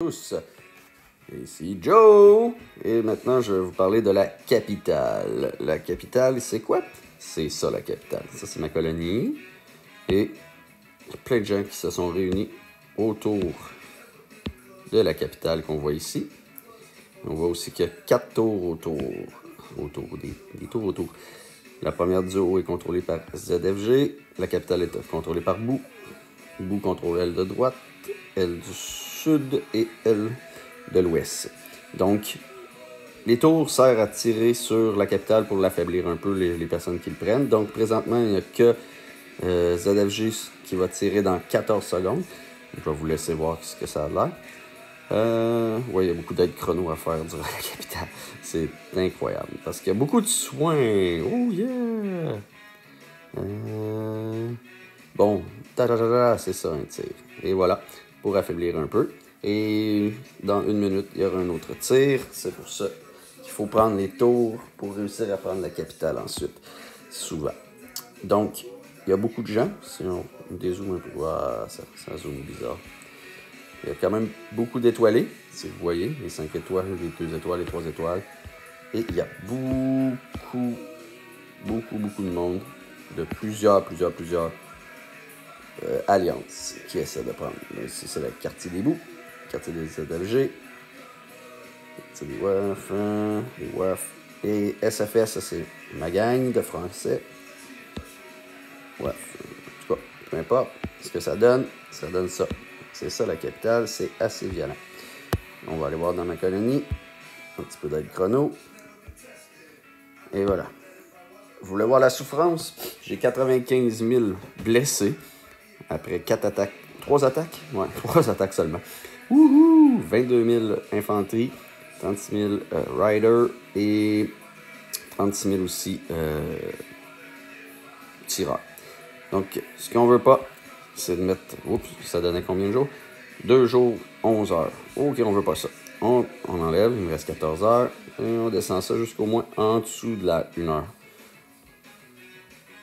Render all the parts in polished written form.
Tous. Ici Joe. Et maintenant, je vais vous parler de la capitale. La capitale, c'est quoi? C'est ça, la capitale. Ça, c'est ma colonie. Et il y a plein de gens qui se sont réunis autour de la capitale qu'on voit ici. On voit aussi qu'il y a 4 tours autour. Des tours autour. La première du haut est contrôlée par ZFG. La capitale est contrôlée par Boo. Boo contrôle elle de droite, elle du sud et elle de l'ouest. Donc, les tours servent à tirer sur la capitale pour l'affaiblir un peu, les personnes qui le prennent. Donc, présentement, il n'y a que ZFG qui va tirer dans 14 secondes. Je vais vous laisser voir ce que ça a l'air. Ouais, il y a beaucoup d'aides chrono à faire durant la capitale. C'est incroyable. Parce qu'il y a beaucoup de soins. Oh yeah! Bon, c'est ça un tir. Et voilà, pour affaiblir un peu. Et dans 1 minute, il y aura un autre tir. C'est pour ça qu'il faut prendre les tours pour réussir à prendre la capitale ensuite. Souvent. Donc, il y a beaucoup de gens. Si on dézoome un peu, ça zoome bizarre. Il y a quand même beaucoup d'étoilés, si vous voyez, les 5 étoiles, les 2 étoiles, les 3 étoiles. Et il y a beaucoup de monde de plusieurs alliances qui essaient de prendre. Ici, c'est le quartier des Boo, le quartier des ZFG, le quartier des WAF, et SFS, ça c'est ma gang de français. WAF, en tout cas, peu importe ce que ça donne ça. C'est ça la capitale, c'est assez violent. On va aller voir dans ma colonie, un petit peu d'aide chrono. Et voilà. Vous voulez voir la souffrance? J'ai 95 000 blessés après 4 attaques. 3 attaques? Ouais, 3 attaques seulement. Wouhou! 22 000 infanterie, 36 000 riders et 36 000 aussi tireurs. Donc, ce qu'on veut pas, c'est de mettre... Oups, ça donnait combien de jours? 2 jours, 11 heures. Ok, on veut pas ça. On enlève, il me reste 14 heures. Et on descend ça jusqu'au moins en dessous de la 1 heure.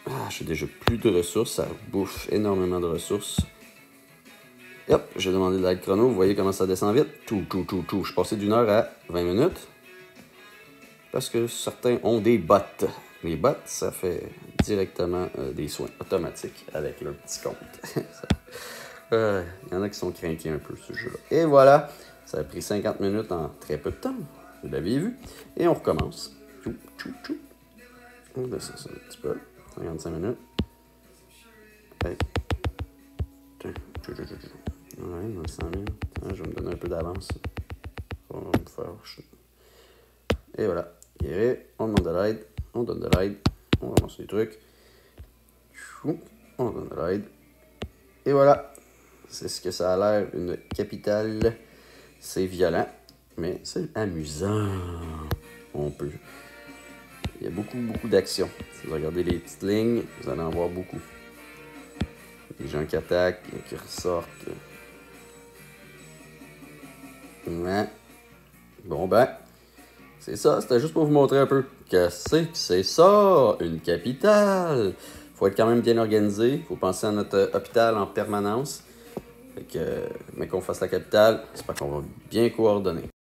Ah, j'ai déjà plus de ressources. Ça bouffe énormément de ressources. Hop, j'ai demandé de l'aide chrono. Vous voyez comment ça descend vite? Je suis passé d'1 heure à 20 minutes. Parce que certains ont des bots. Les bots, ça fait directement des soins automatiques avec leur petit compte. Il y en a qui sont craqués un peu, ce jeu-là. Et voilà, ça a pris 50 minutes en très peu de temps. Vous l'avez vu. Et on recommence. On descend ça un petit peu. 55 minutes. Hey. Ouais, 900 000. Je vais me donner un peu d'avance. On va me faire... Et voilà. Guérir. On demande de l'aide. On donne de l'aide. On ramasse les trucs. On donne de l'aide. Et voilà. C'est ce que ça a l'air, une capitale. C'est violent, mais c'est amusant. On peut. Il y a beaucoup d'actions. Si vous regardez les petites lignes, vous allez en voir beaucoup. Des gens qui attaquent, qui ressortent. Ouais. Bon ben, c'est ça. C'était juste pour vous montrer un peu que c'est ça, une capitale. Faut être quand même bien organisé. Faut penser à notre hôpital en permanence. Fait que, mais qu'on fasse la capitale, j'espère qu'on va bien coordonner.